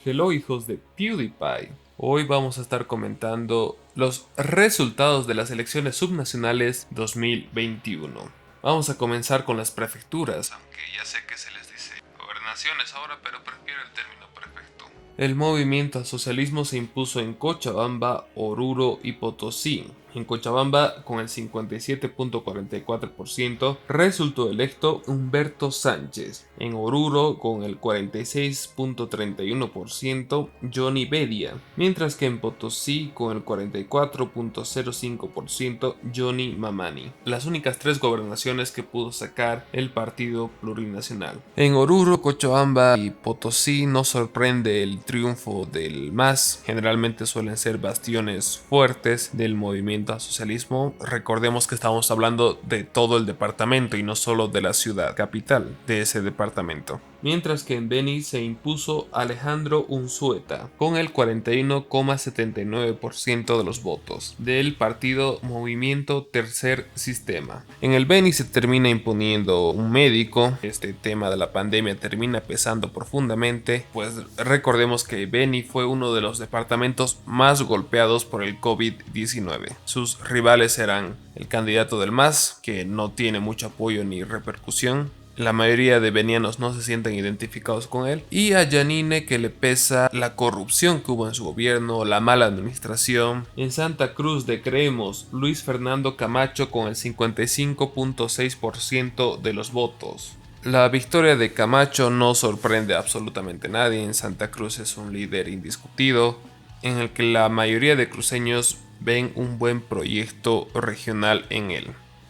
Hello hijos de PewDiePie. Hoy vamos a estar comentando los resultados de las elecciones subnacionales 2021. Vamos a comenzar con las prefecturas, aunque ya sé que se les dice gobernaciones ahora, pero prefiero el término prefecto. El movimiento al socialismo se impuso en Cochabamba, Oruro y Potosí. En Cochabamba, con el 57.44%, resultó electo Humberto Sánchez. En Oruro, con el 46.31%, Johnny Bedia. Mientras que en Potosí, con el 44.05%, Johnny Mamani. Las únicas tres gobernaciones que pudo sacar el Partido Plurinacional. En Oruro, Cochabamba y Potosí no sorprende el triunfo del MAS. Generalmente suelen ser bastiones fuertes del movimiento al socialismo. Recordemos que estamos hablando de todo el departamento y no solo de la ciudad capital de ese departamento. Mientras que en Beni se impuso Alejandro Unzueta con el 41,79% de los votos del partido Movimiento Tercer Sistema. En el Beni se termina imponiendo un médico. Este tema de la pandemia termina pesando profundamente, pues recordemos que Beni fue uno de los departamentos más golpeados por el COVID-19. Sus rivales eran el candidato del MAS, que no tiene mucho apoyo ni repercusión. La mayoría de benianos no se sienten identificados con él. Y a Yanine, que le pesa la corrupción que hubo en su gobierno, la mala administración. En Santa Cruz de Creemos, Luis Fernando Camacho con el 55.6% de los votos. La victoria de Camacho no sorprende a absolutamente nadie. En Santa Cruz es un líder indiscutido, en el que la mayoría de cruceños ven un buen proyecto regional en él.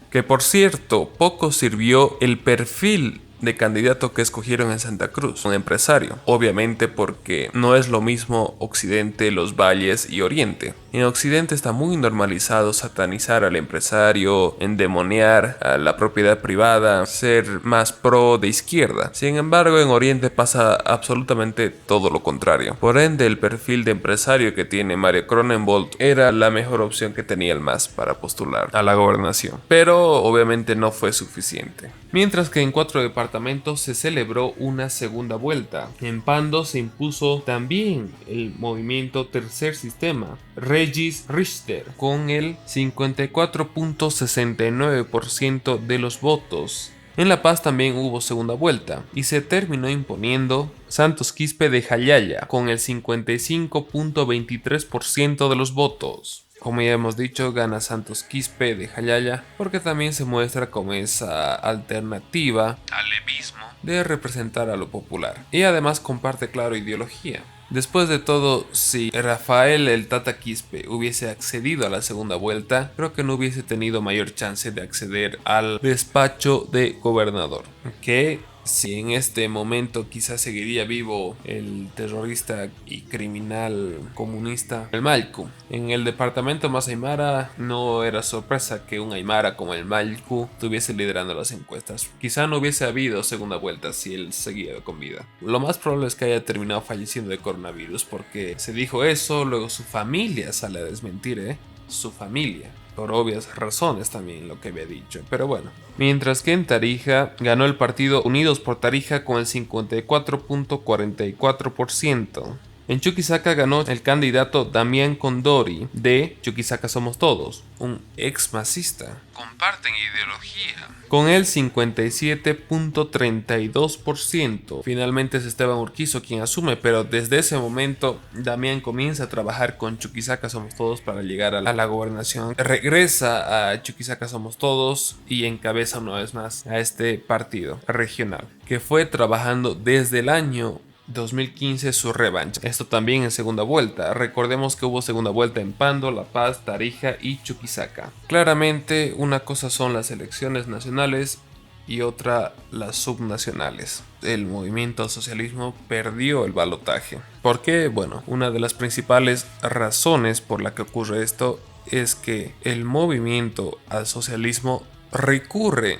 Que por cierto, poco sirvió el perfil de candidato que escogieron en Santa Cruz, un empresario, obviamente porque no es lo mismo Occidente, los valles y Oriente. En Occidente está muy normalizado satanizar al empresario, endemoniar a la propiedad privada, ser más pro de izquierda. Sin embargo, en Oriente pasa absolutamente todo lo contrario. Por ende, el perfil de empresario que tiene Mario Cronenbold era la mejor opción que tenía el MAS para postular a la gobernación. Pero obviamente no fue suficiente. Mientras que en 4 departamentos se celebró una segunda vuelta. En Pando se impuso también el movimiento Tercer Sistema, Regis Richter, con el 54.69% de los votos. En La Paz también hubo segunda vuelta y se terminó imponiendo Santos Quispe de Jayaya con el 55.23% de los votos. Como ya hemos dicho, gana Santos Quispe de Jayaya porque también se muestra como esa alternativa al levismo de representar a lo popular y además comparte claro ideología. Después de todo, si Rafael el Tata Quispe hubiese accedido a la segunda vuelta, creo que no hubiese tenido mayor chance de acceder al despacho de gobernador. Que si en este momento quizás seguiría vivo el terrorista y criminal comunista el Malcu. En el departamento más aymara no era sorpresa que un aymara como el Malcu estuviese liderando las encuestas. Quizá no hubiese habido segunda vuelta si él seguía con vida. Lo más probable es que haya terminado falleciendo de coronavirus porque se dijo eso, luego su familia sale a desmentir, su familia. Por obvias razones también lo que había dicho, pero bueno. Mientras que en Tarija ganó el partido Unidos por Tarija con el 54.44%. En Chuquisaca ganó el candidato Damián Condori de Chuquisaca Somos Todos, un ex masista. Comparten ideología. Con el 57.32%. Finalmente es Esteban Urquizo quien asume, pero desde ese momento Damián comienza a trabajar con Chuquisaca Somos Todos para llegar a la gobernación. Regresa a Chuquisaca Somos Todos y encabeza una vez más a este partido regional, que fue trabajando desde el año 2015 su revancha. Esto también en segunda vuelta. Recordemos que hubo segunda vuelta en Pando, La Paz, Tarija y Chuquisaca. Claramente una cosa son las elecciones nacionales y otra las subnacionales. El movimiento al socialismo perdió el balotaje. ¿Por qué? Bueno, una de las principales razones por la que ocurre esto es que el movimiento al socialismo recurre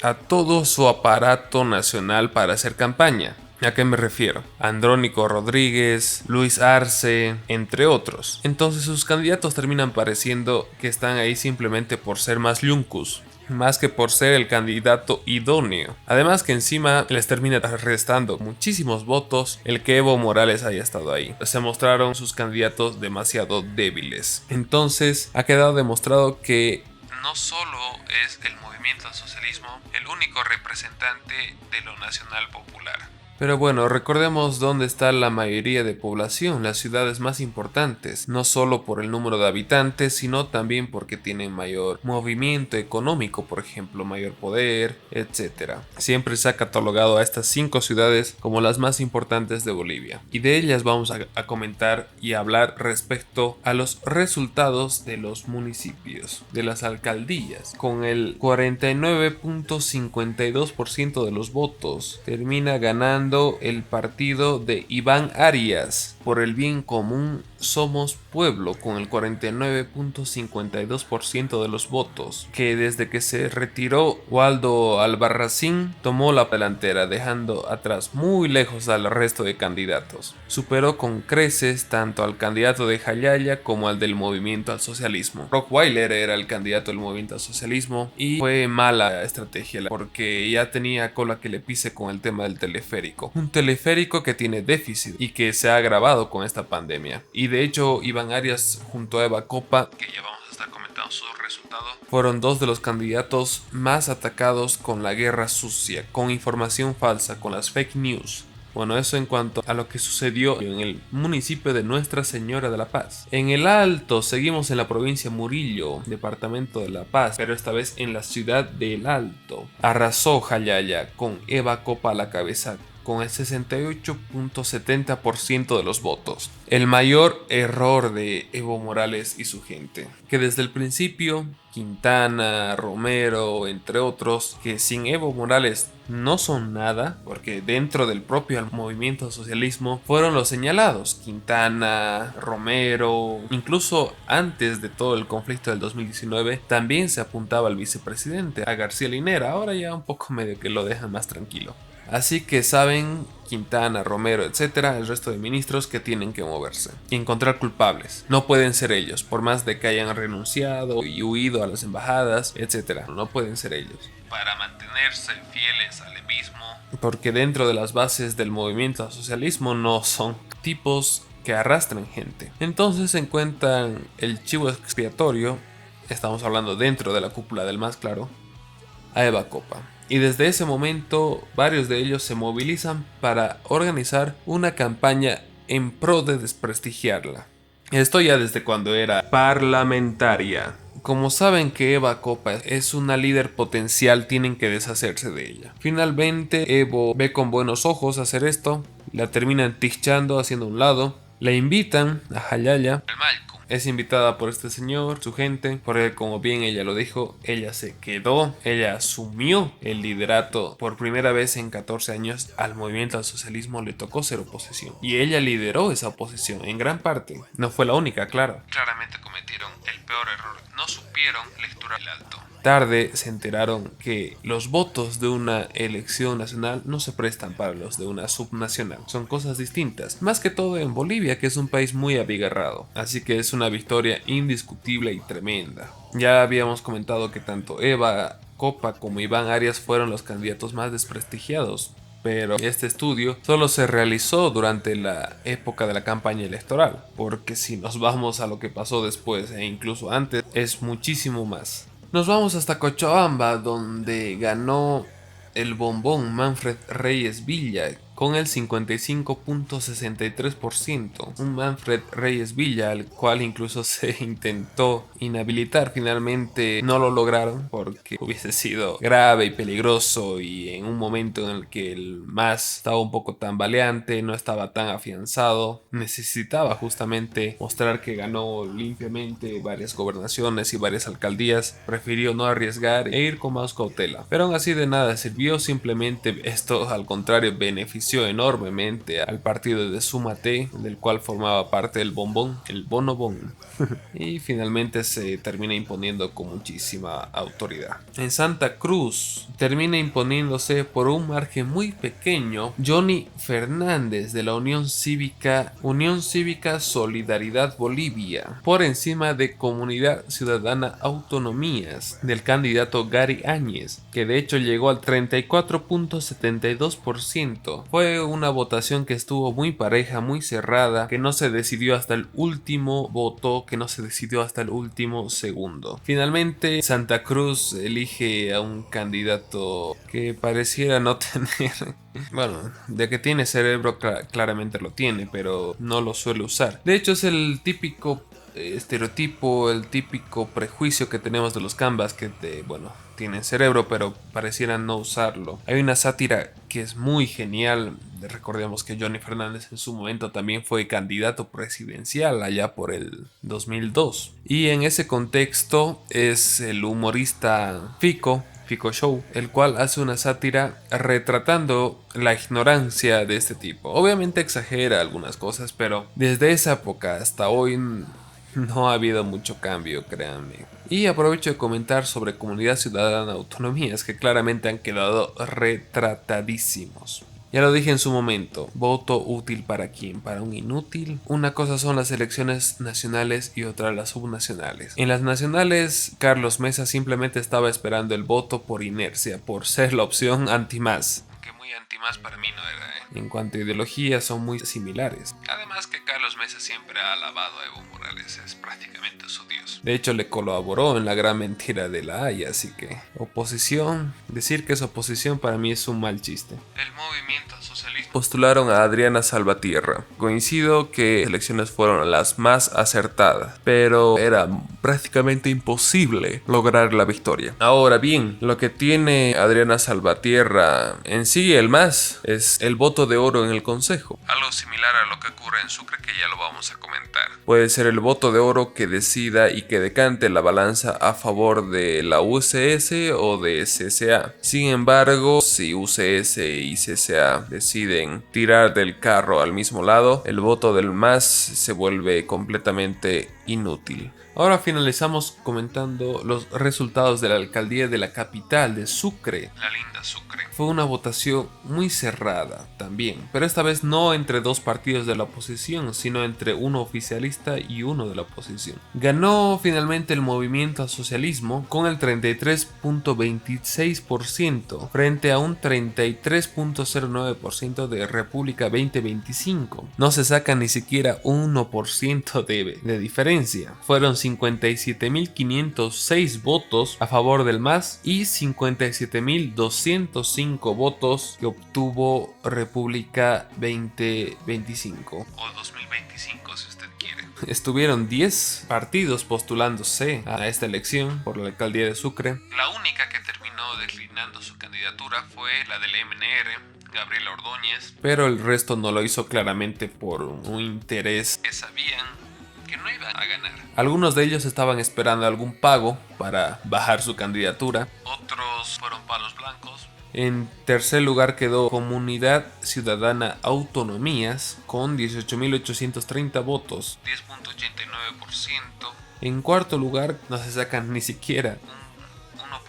a todo su aparato nacional para hacer campaña. ¿A qué me refiero? Andrónico Rodríguez, Luis Arce, entre otros. Entonces sus candidatos terminan pareciendo que están ahí simplemente por ser más yuncus. más que por ser el candidato idóneo. Además que encima les termina restando muchísimos votos el que Evo Morales haya estado ahí. Se mostraron sus candidatos demasiado débiles. Entonces ha quedado demostrado que no solo es el movimiento al socialismo el único representante de lo nacional popular. Pero bueno, recordemos dónde está la mayoría de población, las ciudades más importantes, no solo por el número de habitantes, sino también porque tienen mayor movimiento económico, por ejemplo, mayor poder, etc. Siempre se ha catalogado a estas 5 ciudades como las más importantes de Bolivia. Y de ellas vamos a comentar y hablar respecto a los resultados de los municipios, de las alcaldías. Con el 49.52% de los votos, termina ganando el partido de Iván Arias. Por el bien común somos pueblo, con el 49.52% de los votos, que desde que se retiró Waldo Albarracín tomó la delantera, dejando atrás muy lejos al resto de candidatos. Superó con creces tanto al candidato de Jayaya como al del movimiento al socialismo. Rockweiler era el candidato del movimiento al socialismo y fue mala estrategia porque ya tenía cola que le pise con el tema del teleférico. Un teleférico que tiene déficit y que se ha agravado con esta pandemia. Y de hecho, Iván Arias junto a Eva Copa, que ya vamos a estar comentando sus resultados, fueron 2 de los candidatos más atacados con la guerra sucia, con información falsa, con las fake news. Bueno, eso en cuanto a lo que sucedió en el municipio de Nuestra Señora de la Paz. En el Alto seguimos en la provincia Murillo, departamento de La Paz, pero esta vez en la ciudad del Alto. Arrasó Jayaya con Eva Copa a la cabeza, con el 68.70% de los votos. El mayor error de Evo Morales y su gente, que desde el principio Quintana, Romero, entre otros, que sin Evo Morales no son nada, porque dentro del propio movimiento al socialismo fueron los señalados. Quintana, Romero, incluso antes de todo el conflicto del 2019, también se apuntaba al vicepresidente, a García Linera. Ahora ya un poco medio que lo dejan más tranquilo. Así que saben Quintana, Romero, etcétera, el resto de ministros que tienen que moverse y encontrar culpables. No pueden ser ellos, por más de que hayan renunciado y huido a las embajadas, etcétera. No pueden ser ellos. Para mantenerse fieles al evismo, porque dentro de las bases del movimiento al socialismo no son tipos que arrastran gente. Entonces encuentran el chivo expiatorio, estamos hablando dentro de la cúpula del MAS, claro, a Eva Copa. Y desde ese momento varios de ellos se movilizan para organizar una campaña en pro de desprestigiarla. Esto ya desde cuando era parlamentaria. Como saben que Eva Copa es una líder potencial, tienen que deshacerse de ella. Finalmente Evo ve con buenos ojos hacer esto, la terminan tichando, haciendo a un lado, la invitan a Jayaya. Es invitada por este señor, su gente, porque como bien ella lo dijo, ella se quedó, ella asumió el liderato por primera vez en 14 años al movimiento al socialismo, le tocó ser oposición. Y ella lideró esa oposición en gran parte. No fue la única, claro. Claramente cometieron el peor error, no supieron lecturar el alto. Tarde se enteraron que los votos de una elección nacional no se prestan para los de una subnacional. Son cosas distintas. Más que todo en Bolivia, que es un país muy abigarrado. Así que es una victoria indiscutible y tremenda. Ya habíamos comentado que tanto Eva Copa como Iván Arias fueron los candidatos más desprestigiados. Pero este estudio solo se realizó durante la época de la campaña electoral. Porque si nos vamos a lo que pasó después e incluso antes, es muchísimo más. Nos vamos hasta Cochabamba, donde ganó el bombón Manfred Reyes Villa con el 55.63%. Un Manfred Reyes Villa al cual incluso se intentó inhabilitar. Finalmente no lo lograron porque hubiese sido grave y peligroso, y en un momento en el que el MAS estaba un poco tambaleante, no estaba tan afianzado, necesitaba justamente mostrar que ganó limpiamente varias gobernaciones y varias alcaldías, prefirió no arriesgar e ir con más cautela. Pero aún así de nada sirvió, simplemente esto al contrario benefició benefició enormemente al partido de Sumate, del cual formaba parte el Bombón, el Bonobón. Y finalmente se termina imponiendo con muchísima autoridad. En Santa Cruz termina imponiéndose por un margen muy pequeño Johnny Fernández de la Unión Cívica Solidaridad Bolivia, por encima de Comunidad Ciudadana Autonomías del candidato Gary Áñez, que de hecho llegó al 34.72%. Fue una votación que estuvo muy pareja, muy cerrada, que no se decidió hasta el último voto, que no se decidió hasta el último segundo. Finalmente Santa Cruz elige a un candidato que pareciera no tener, bueno, de que tiene cerebro claramente lo tiene, pero no lo suele usar. De hecho es el típico estereotipo, el típico prejuicio que tenemos de los canvas que tienen cerebro pero parecieran no usarlo. Hay una sátira que es muy genial. Recordemos que Johnny Fernández en su momento también fue candidato presidencial allá por el 2002, y en ese contexto es el humorista Fico Show, el cual hace una sátira retratando la ignorancia de este tipo. Obviamente exagera algunas cosas, pero desde esa época hasta hoy no ha habido mucho cambio, créanme. Y aprovecho de comentar sobre Comunidad Ciudadana Autonomías, que claramente han quedado retratadísimos. Ya lo dije en su momento, ¿voto útil para quién? ¿Para un inútil? Una cosa son las elecciones nacionales y otra las subnacionales. En las nacionales, Carlos Mesa simplemente estaba esperando el voto por inercia, por ser la opción anti-más. Que muy anti-más para mí no era, En cuanto a ideología, son muy similares. Además que Carlos Mesa siempre ha alabado a Evo Morales, es prácticamente su dios. De hecho, le colaboró en la gran mentira de la Haya, así que oposición, decir que es oposición para mí es un mal chiste. El movimiento socialista postularon a Adriana Salvatierra. Coincido que las elecciones fueron las más acertadas, pero era prácticamente imposible lograr la victoria. Ahora bien, lo que tiene Adriana Salvatierra en sí, el más, es el voto de oro en el consejo. Algo similar a lo que ocurre en Sucre, que ya lo vamos a comentar. Puede ser el voto de oro que decida y que decante la balanza a favor de la UCS o de CCA. Sin embargo, si UCS y CCA deciden tirar del carro al mismo lado, el voto del MAS se vuelve completamente inútil. Ahora finalizamos comentando los resultados de la alcaldía de la capital de Sucre, la linda Sucre. Fue una votación muy cerrada también, pero esta vez no entre dos partidos de la oposición, sino entre uno oficialista y uno de la oposición. Ganó finalmente el movimiento al socialismo con el 33.26% frente a un 33.09% de República 2025. No se saca ni siquiera 1% de diferencia. Fueron 57.506 votos a favor del MAS y 57.205 votos que obtuvo República 2025 o 2025 si usted quiere. Estuvieron 10 partidos postulándose a esta elección por la alcaldía de Sucre. La única que terminó declinando su candidatura fue la del MNR, Gabriela Ordóñez, pero el resto no lo hizo claramente por un interés que sabían que no iban a ganar. Algunos de ellos estaban esperando algún pago para bajar su candidatura, otros fueron palos blancos. En tercer lugar quedó Comunidad Ciudadana Autonomías con 18.830 votos, 10.89%. En cuarto lugar no se sacan ni siquiera un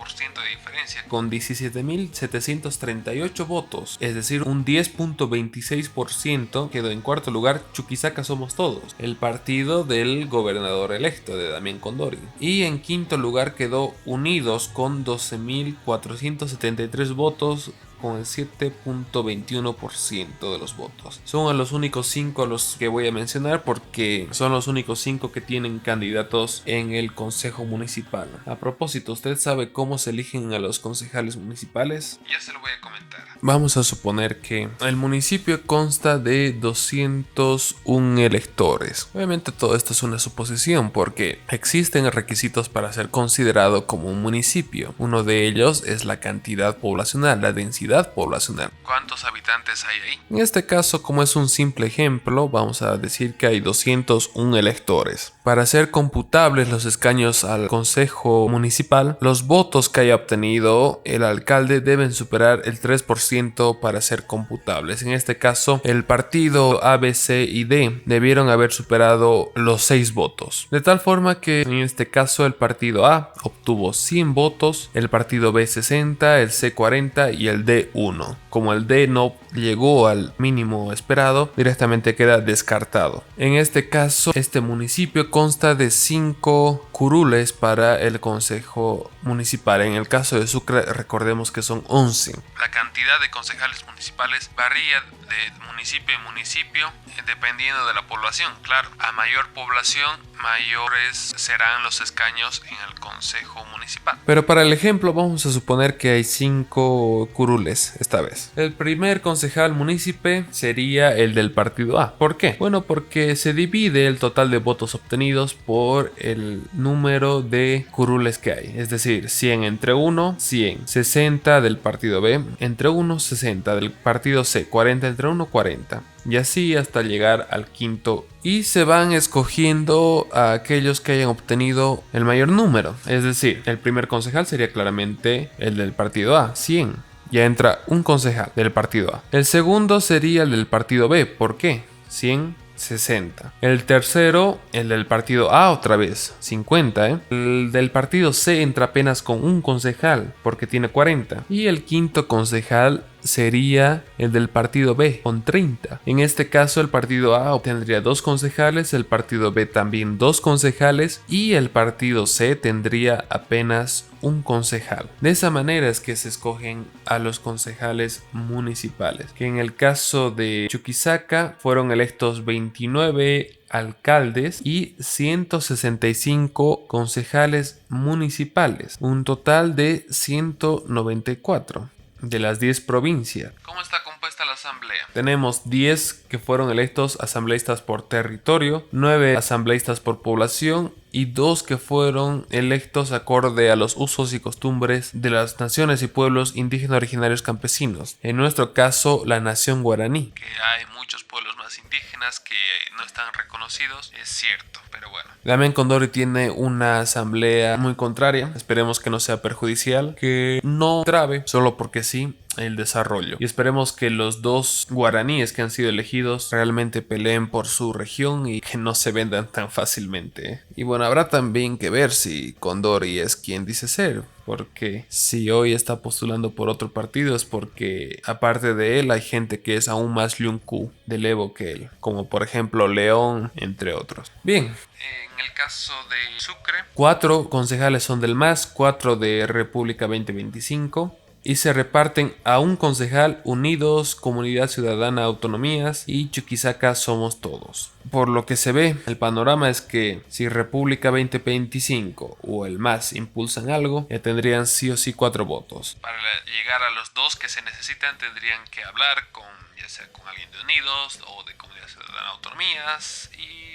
1% de diferencia, con 17.738 votos, es decir, un 10.26%. Quedó en cuarto lugar Chuquisaca Somos Todos, el partido del gobernador electo de Damián Condori. Y en quinto lugar quedó Unidos con 12.473 votos, con el 7.21% de los votos. Son a los únicos 5 a los que voy a mencionar porque son los únicos 5 que tienen candidatos en el consejo municipal. A propósito, ¿usted sabe cómo se eligen a los concejales municipales? Ya se lo voy a comentar. Vamos a suponer que el municipio consta de 201 electores. Obviamente todo esto es una suposición porque existen requisitos para ser considerado como un municipio. Uno de ellos es la cantidad poblacional, la densidad unidad poblacional. ¿Cuántos habitantes hay ahí? En este caso, como es un simple ejemplo, vamos a decir que hay 201 electores. Para ser computables los escaños al Consejo Municipal, los votos que haya obtenido el alcalde deben superar el 3% para ser computables. En este caso, el partido A, B, C y D debieron haber superado los 6 votos. De tal forma que en este caso el partido A obtuvo 100 votos, el partido B 60, el C 40 y el D 1. Como el D no llegó al mínimo esperado, directamente queda descartado. En este caso, este municipio consta de 5 curules para el Consejo Municipal. En el caso de Sucre, recordemos que son 11. La cantidad de concejales municipales varía de municipio en municipio dependiendo de la población. Claro, a mayor población, mayores serán los escaños en el Consejo Municipal. Pero para el ejemplo vamos a suponer que hay 5 curules esta vez. El primer concejal munícipe sería el del partido A. ¿Por qué? Bueno, porque se divide el total de votos obtenidos por el número de curules que hay. Es decir, 100 entre 1, 100. 60 del partido B, entre 1, 60 del partido C, 40 entre 1, 40. Y así hasta llegar al quinto. Y se van escogiendo a aquellos que hayan obtenido el mayor número. Es decir, el primer concejal sería claramente el del partido A, 100. Ya entra un concejal del partido A. El segundo sería el del partido B. ¿Por qué? 100, 60. El tercero, el del partido A otra vez, 50. El del partido C entra apenas con un concejal porque tiene 40. Y el quinto concejal sería el del partido B con 30. En este caso el partido A obtendría 2 concejales, el partido B también 2 concejales y el partido C tendría apenas un concejal. De esa manera es que se escogen a los concejales municipales, que en el caso de Chuquisaca fueron electos 29 alcaldes y 165 concejales municipales, un total de 194 de las 10 provincias. ¿Cómo está compuesta la asamblea? Tenemos 10 que fueron electos asambleístas por territorio, 9 asambleístas por población y 2 que fueron electos acorde a los usos y costumbres de las naciones y pueblos indígenas originarios campesinos. En nuestro caso, la nación guaraní. Que hay muchos pueblos más indígenas que no están reconocidos, es cierto, pero bueno. Damián Condori tiene una asamblea muy contraria, esperemos que no sea perjudicial, que no trabe solo porque sí el desarrollo. Y esperemos que los 2 guaraníes que han sido elegidos realmente peleen por su región y que no se vendan tan fácilmente. Y bueno, habrá también que ver si Condori es quien dice ser, porque si hoy está postulando por otro partido es porque aparte de él hay gente que es aún más Yunku del Evo que él, como por ejemplo León, entre otros. Bien. En el caso de Sucre, 4 concejales son del MAS, 4 de República 2025. Y se reparten a un concejal Unidos, Comunidad Ciudadana, Autonomías y Chuquisaca Somos Todos. Por lo que se ve, el panorama es que si República 2025 o el MAS impulsan algo, ya tendrían sí o sí 4 votos. Para llegar a los 2 que se necesitan tendrían que hablar con, ya sea con alguien de Unidos o de Comunidad Ciudadana, Autonomías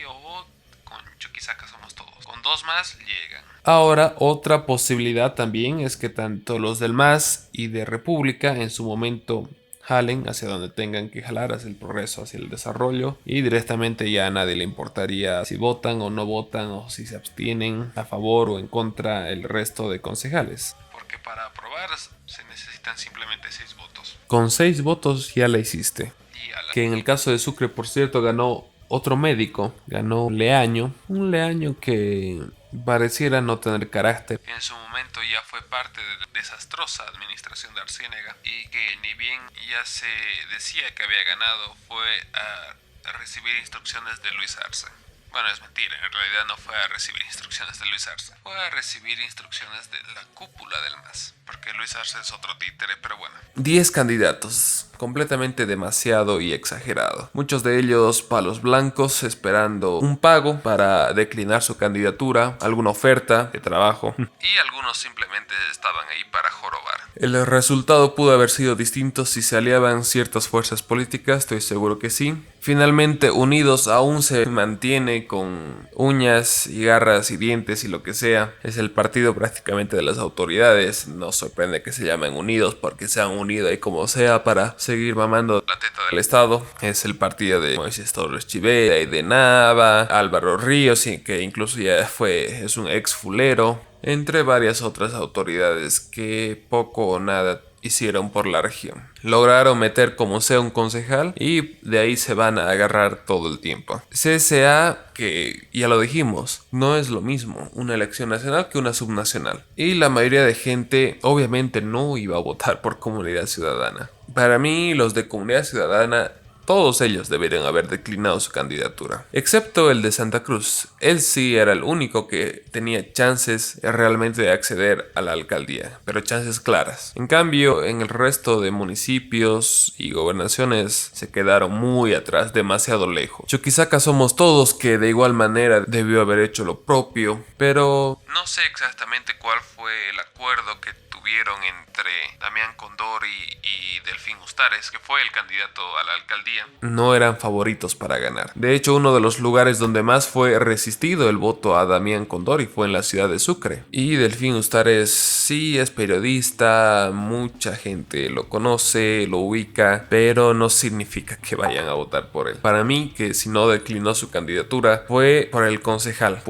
o con Chuquisaca Somos Todos. Con 2 más llegan. Ahora, otra posibilidad también es que tanto los del MAS y de República en su momento jalen hacia donde tengan que jalar, hacia el progreso, hacia el desarrollo, y directamente ya a nadie le importaría si votan o no votan o si se abstienen a favor o en contra el resto de concejales. Porque para aprobar se necesitan simplemente 6 votos. Con 6 votos ya la hiciste. Que en el caso de Sucre, por cierto, ganó otro médico, ganó Leaño, un Leaño que pareciera no tener carácter. En su momento ya fue parte de la desastrosa administración de Arciénega y que ni bien ya se decía que había ganado fue a recibir instrucciones de Luis Arce. Bueno, es mentira, en realidad no fue a recibir instrucciones de Luis Arce, fue a recibir instrucciones de la cúpula del MAS, porque Luis Arce es otro títere, pero bueno. 10 candidatos. completamente demasiado y exagerado. Muchos de ellos palos blancos esperando un pago para declinar su candidatura, alguna oferta de trabajo y algunos simplemente estaban ahí para jorobar. El resultado pudo haber sido distinto si se aliaban ciertas fuerzas políticas, estoy seguro que sí. Finalmente, Unidos aún se mantiene con uñas y garras y dientes y lo que sea. Es el partido prácticamente de las autoridades. No sorprende que se llamen Unidos porque se han unido ahí como sea para seguir mamando la teta del Estado. Es el partido de Moisés Torres Chivera y de Nava, Álvaro Ríos, que incluso ya es un ex fulero, entre varias otras autoridades que poco o nada hicieron por la región. Lograron meter como sea un concejal y de ahí se van a agarrar todo el tiempo. CSA, que ya lo dijimos, no es lo mismo una elección nacional que una subnacional. Y la mayoría de gente obviamente no iba a votar por Comunidad Ciudadana. Para mí, los de Comunidad Ciudadana, todos ellos deberían haber declinado su candidatura, excepto el de Santa Cruz. Él sí era el único que tenía chances realmente de acceder a la alcaldía, pero chances claras. En cambio, en el resto de municipios y gobernaciones se quedaron muy atrás, demasiado lejos. Chuquisaca somos todos que de igual manera debió haber hecho lo propio, pero no sé exactamente cuál fue el acuerdo que tuvieron entre Damián Condori y Delfín Ustares, que fue el candidato a la alcaldía. No eran favoritos para ganar. De hecho, uno de los lugares donde más fue resistido el voto a Damián Condori fue en la ciudad de Sucre. Y Delfín Ustares sí es periodista, mucha gente lo conoce, lo ubica, pero no significa que vayan a votar por él. Para mí, que si no declinó su candidatura, fue por el concejal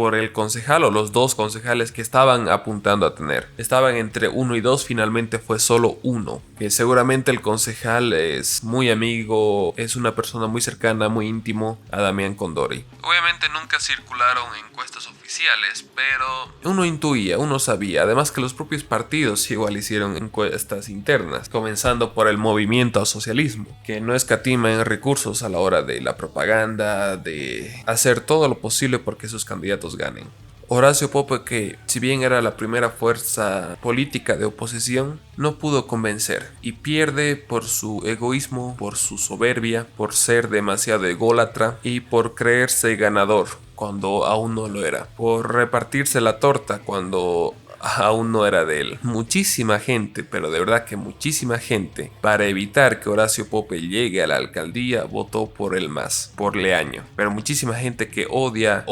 o los dos concejales que estaban apuntando a tener. Estaban entre 1 y 2, finalmente fue solo 1, que seguramente el concejal es muy amigo, es una persona muy cercana, muy íntimo a Damián Condori. Obviamente nunca circularon encuestas oficiales, pero uno intuía, uno sabía, además que los propios partidos igual hicieron encuestas internas, comenzando por el Movimiento al Socialismo, que no escatima en recursos a la hora de la propaganda, de hacer todo lo posible porque sus candidatos ganen. Horacio Pope, que si bien era la primera fuerza política de oposición, no pudo convencer y pierde por su egoísmo, por su soberbia, por ser demasiado ególatra y por creerse ganador cuando aún no lo era, por repartirse la torta cuando aún no era de él. Muchísima gente, pero de verdad que muchísima gente, para evitar que Horacio Pope llegue a la alcaldía, votó por el MAS, por Leaño. Pero muchísima gente que odia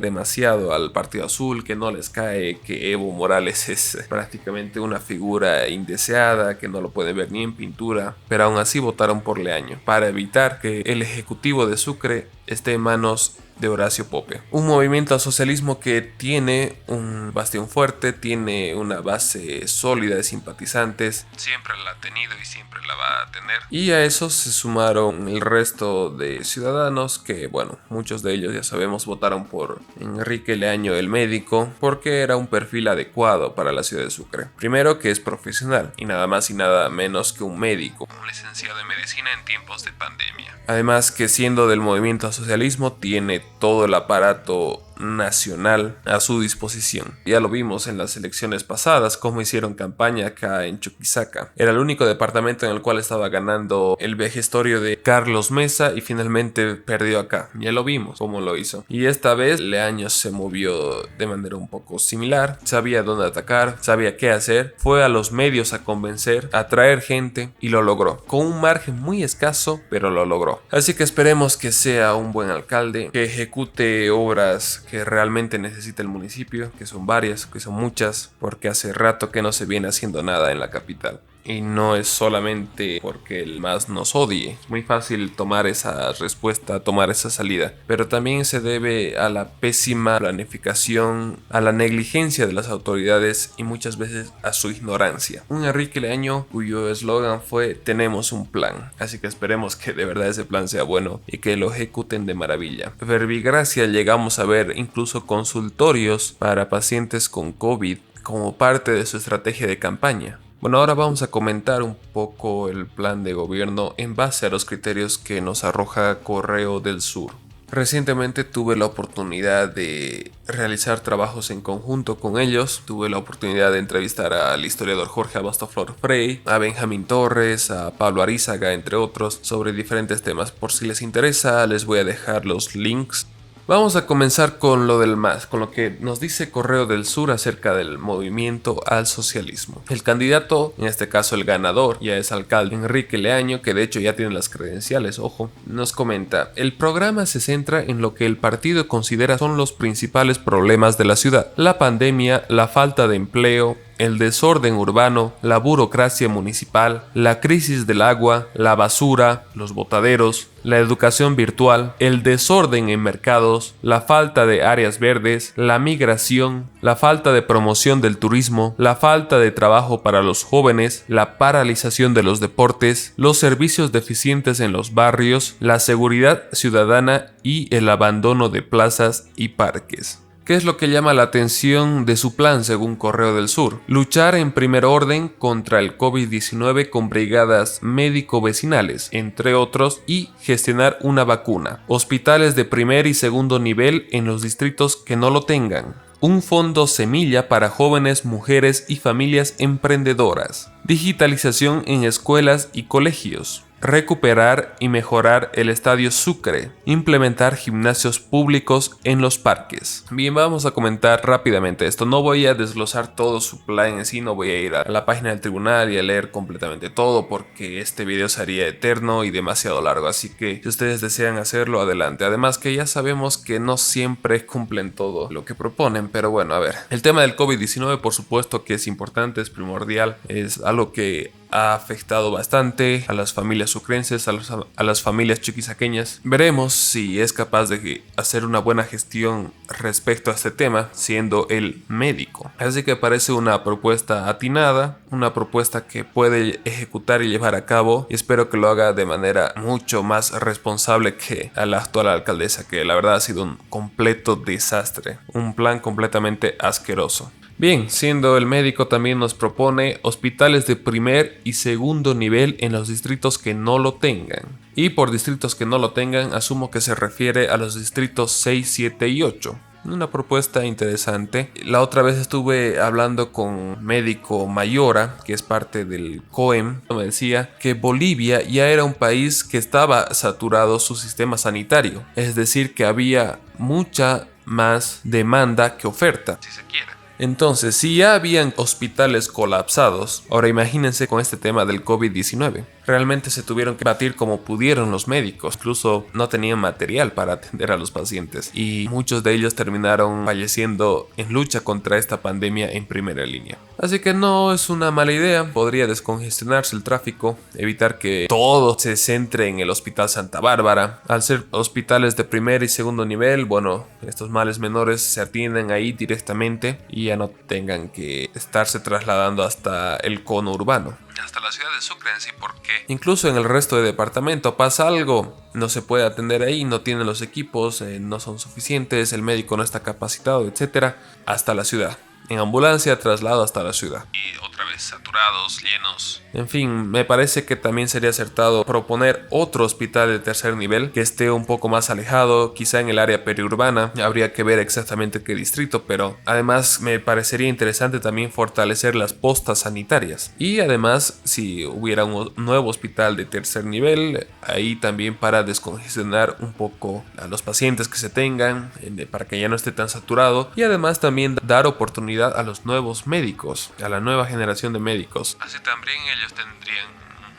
demasiado al Partido Azul, que no les cae que Evo Morales es prácticamente una figura indeseada, que no lo pueden ver ni en pintura, pero aún así votaron por Leaño, para evitar que el ejecutivo de Sucre esté en manos de Horacio Pope. Un movimiento al socialismo que tiene un bastión fuerte, tiene una base sólida de simpatizantes, siempre la ha tenido y siempre la va a tener. Y a eso se sumaron el resto de ciudadanos que, bueno, muchos de ellos ya sabemos votaron por Enrique Leaño, el médico, porque era un perfil adecuado para la ciudad de Sucre. Primero, que es profesional y nada más y nada menos que un médico, un licenciado en medicina en tiempos de pandemia. Además que siendo del movimiento al socialismo tiene todo el aparato nacional a su disposición. Ya lo vimos en las elecciones pasadas, cómo hicieron campaña acá en Chuquisaca. Era el único departamento en el cual estaba ganando el vejestorio de Carlos Mesa y finalmente perdió acá. Ya lo vimos cómo lo hizo. Y esta vez Leaño se movió de manera un poco similar. Sabía dónde atacar, sabía qué hacer. Fue a los medios a convencer, a traer gente y lo logró. Con un margen muy escaso, pero lo logró. Así que esperemos que sea un buen alcalde, que ejecute obras que realmente necesita el municipio, que son varias, que son muchas, porque hace rato que no se viene haciendo nada en la capital. Y no es solamente porque el MAS nos odie. Es muy fácil tomar esa respuesta, tomar esa salida. Pero también se debe a la pésima planificación, a la negligencia de las autoridades y muchas veces a su ignorancia. Un Enrique Leaño cuyo eslogan fue "tenemos un plan". Así que esperemos que de verdad ese plan sea bueno y que lo ejecuten de maravilla. Verbigracia llegamos a ver incluso consultorios para pacientes con COVID como parte de su estrategia de campaña. Bueno, ahora vamos a comentar un poco el plan de gobierno en base a los criterios que nos arroja Correo del Sur. Recientemente tuve la oportunidad de realizar trabajos en conjunto con ellos. Tuve la oportunidad de entrevistar al historiador Jorge Abastoflor Frey, a Benjamín Torres, a Pablo Arizaga, entre otros, sobre diferentes temas. Por si les interesa, les voy a dejar los links. Vamos a comenzar con lo del MAS, con lo que nos dice Correo del Sur acerca del movimiento al socialismo. El candidato, en este caso el ganador, ya es alcalde Enrique Leaño, que de hecho ya tiene las credenciales, ojo, nos comenta: el programa se centra en lo que el partido considera son los principales problemas de la ciudad: la pandemia, la falta de empleo, el desorden urbano, la burocracia municipal, la crisis del agua, la basura, los botaderos, la educación virtual, el desorden en mercados, la falta de áreas verdes, la migración, la falta de promoción del turismo, la falta de trabajo para los jóvenes, la paralización de los deportes, los servicios deficientes en los barrios, la seguridad ciudadana y el abandono de plazas y parques. ¿Qué es lo que llama la atención de su plan según Correo del Sur? Luchar en primer orden contra el COVID-19 con brigadas médico-vecinales, entre otros, y gestionar una vacuna. Hospitales de primer y segundo nivel en los distritos que no lo tengan. Un fondo semilla para jóvenes, mujeres y familias emprendedoras. Digitalización en escuelas y colegios. Recuperar y mejorar el Estadio Sucre, implementar gimnasios públicos en los parques. Bien, vamos a comentar rápidamente esto. No voy a desglosar todo su plan en sí, no voy a ir a la página del tribunal y a leer completamente todo porque este video sería eterno y demasiado largo, así que si ustedes desean hacerlo, adelante. Además que ya sabemos que no siempre cumplen todo lo que proponen, pero bueno, a ver. El tema del COVID-19 por supuesto que es importante, es primordial, es algo que ha afectado bastante a las familias sucrenses, a las familias chuquisaqueñas. Veremos si es capaz de hacer una buena gestión respecto a este tema, siendo el médico. Así que parece una propuesta atinada, una propuesta que puede ejecutar y llevar a cabo, y espero que lo haga de manera mucho más responsable que a la actual alcaldesa, que la verdad ha sido un completo desastre, un plan completamente asqueroso. Bien, siendo el médico también nos propone hospitales de primer y segundo nivel en los distritos que no lo tengan. Y por distritos que no lo tengan, asumo que se refiere a los distritos 6, 7 y 8. Una propuesta interesante. La otra vez estuve hablando con médico Mayora, que es parte del COEM. Me decía que Bolivia ya era un país que estaba saturado su sistema sanitario. Es decir, que había mucha más demanda que oferta, si se quiere. Entonces, si ya habían hospitales colapsados, ahora imagínense con este tema del COVID-19. Realmente se tuvieron que batir como pudieron los médicos, incluso no tenían material para atender a los pacientes y muchos de ellos terminaron falleciendo en lucha contra esta pandemia en primera línea. Así que no es una mala idea, podría descongestionarse el tráfico, evitar que todo se centre en el Hospital Santa Bárbara. Al ser hospitales de primer y segundo nivel, bueno, estos males menores se atienden ahí directamente y ya no tengan que estarse trasladando hasta el cono urbano, hasta la ciudad de Sucre en sí, porque incluso en el resto de departamento pasa algo, no se puede atender ahí, no tienen los equipos, no son suficientes, el médico no está capacitado, etcétera, hasta la ciudad. En ambulancia, traslado hasta la ciudad. Y otra vez saturados, llenos. En fin, me parece que también sería acertado proponer otro hospital de tercer nivel que esté un poco más alejado, quizá en el área periurbana. Habría que ver exactamente qué distrito, pero además me parecería interesante también fortalecer las postas sanitarias. Y además, si hubiera un nuevo hospital de tercer nivel, ahí también para descongestionar un poco a los pacientes que se tengan, para que ya no esté tan saturado. Y además también dar oportunidad a los nuevos médicos, a la nueva generación de médicos. Así también ellos tendrían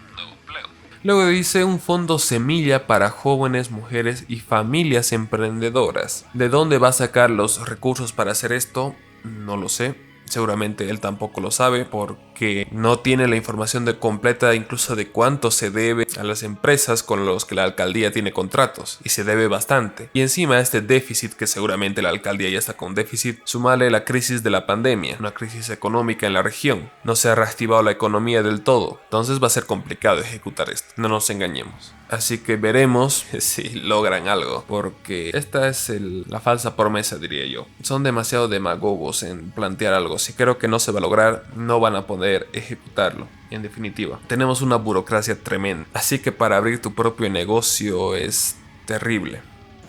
un nuevo empleo. Luego dice un fondo semilla para jóvenes, mujeres y familias emprendedoras. ¿De dónde va a sacar los recursos para hacer esto? No lo sé. Seguramente él tampoco lo sabe porque no tiene la información completa incluso de cuánto se debe a las empresas con los que la alcaldía tiene contratos, y se debe bastante. Y encima este déficit, que seguramente la alcaldía ya está con déficit, sumale la crisis de la pandemia, una crisis económica en la región. No se ha reactivado la economía del todo, entonces va a ser complicado ejecutar esto, no nos engañemos. Así que veremos si logran algo, porque esta es la falsa promesa, diría yo. Son demasiado demagogos en plantear algo. Si creo que no se va a lograr, no van a poder ejecutarlo. En definitiva, tenemos una burocracia tremenda. Así que para abrir tu propio negocio es terrible.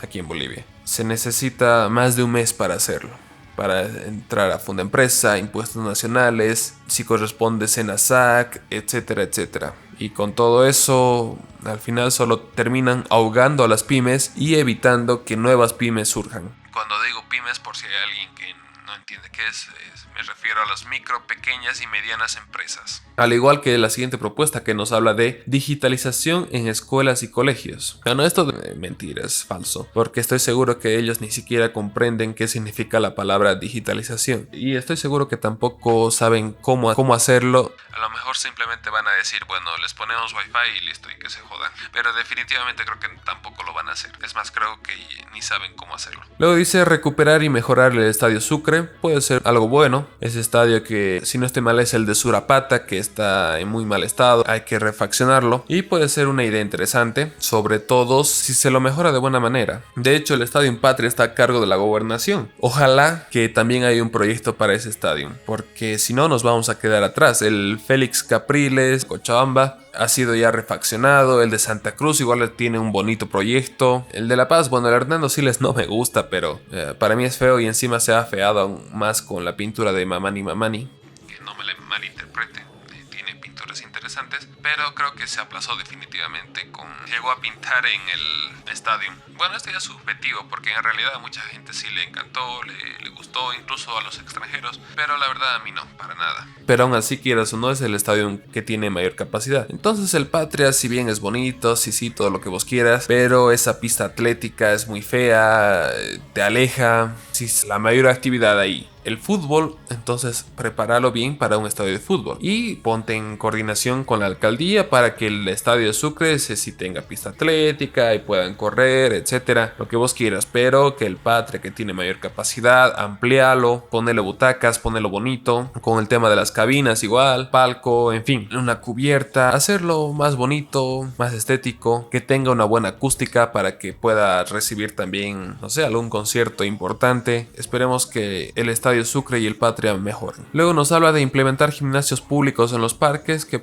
aquí en Bolivia. Se necesita más de un mes para hacerlo, para entrar a Fundempresa, impuestos nacionales, si corresponde SENASAC, etcétera, etcétera. Y con todo eso, al final solo terminan ahogando a las pymes y evitando que nuevas pymes surjan. Cuando digo pymes, por si hay alguien que no entiende qué es, me refiero a las micro, pequeñas y medianas empresas. Al igual que la siguiente propuesta que nos habla de digitalización en escuelas y colegios. Bueno, esto de mentira, es falso, porque estoy seguro que ellos ni siquiera comprenden qué significa la palabra digitalización. Y estoy seguro que tampoco saben cómo hacerlo. A lo mejor simplemente van a decir, bueno, les ponemos wifi y listo, y que se jodan. Pero definitivamente creo que tampoco lo van a hacer. Es más, creo que ni saben cómo hacerlo. Luego dice recuperar y mejorar el Estadio Sucre. Puede ser algo bueno. Ese estadio que, si no estoy mal, es el de Surapata, que está en muy mal estado. Hay que refaccionarlo. Y puede ser una idea interesante, sobre todo si se lo mejora de buena manera. De hecho, el Estadio Patria está a cargo de la gobernación. Ojalá que también haya un proyecto para ese estadio, porque si no nos vamos a quedar atrás. El Félix Capriles, Cochabamba, ha sido ya refaccionado. El de Santa Cruz igual tiene un bonito proyecto. El de La Paz, bueno, el Hernando Siles no me gusta, pero para mí es feo y encima se ha afeado aún más con la pintura de Mamani Mamani. Que no me la malinterprete, tiene pinturas interesantes, pero creo que se aplazó definitivamente. Llegó a pintar en el estadio. Bueno, esto ya es subjetivo, porque en realidad a mucha gente sí le encantó, le gustó, incluso a los extranjeros, pero la verdad a mí no, para nada. Pero aún así, quieras o no, es el estadio que tiene mayor capacidad. Entonces el Patria, si bien es bonito, sí, todo lo que vos quieras, pero esa pista atlética es muy fea, te aleja. Si la mayor actividad ahí el fútbol, entonces prepáralo bien para un estadio de fútbol y ponte en coordinación con la alcaldía para que el estadio de Sucre sí tenga pista atlética y puedan correr, etcétera, lo que vos quieras, pero que el Patria, que tiene mayor capacidad, amplíalo, ponele butacas, ponelo bonito, con el tema de las cabinas igual, palco, en fin, una cubierta, hacerlo más bonito, más estético, que tenga una buena acústica para que pueda recibir también, no sé, algún concierto importante. Esperemos que el estadio Sucre y el Patria mejoren. Luego nos habla de implementar gimnasios públicos en los parques, que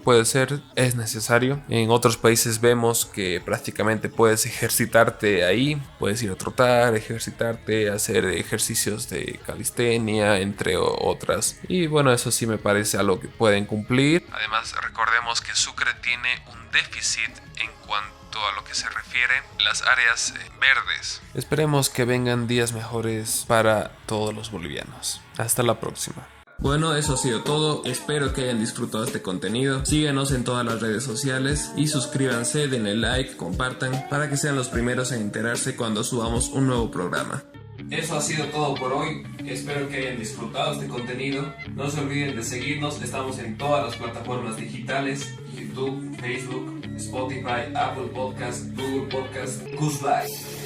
es necesario. En otros países vemos que prácticamente puedes ejercitarte ahí, puedes ir a trotar, ejercitarte, hacer ejercicios de calistenia, entre otras. Y bueno, eso sí me parece algo que pueden cumplir. Además, recordemos que Sucre tiene un déficit en cuanto a lo que se refiere a las áreas verdes. Esperemos que vengan días mejores para todos los bolivianos. Hasta la próxima. Bueno, eso ha sido todo. Espero que hayan disfrutado este contenido. Síguenos en todas las redes sociales y suscríbanse, denle like, compartan para que sean los primeros en enterarse cuando subamos un nuevo programa. Eso ha sido todo por hoy. Espero que hayan disfrutado este contenido. No se olviden de seguirnos. Estamos en todas las plataformas digitales: YouTube, Facebook, Spotify, Apple Podcast, Google Podcast. Goodbye.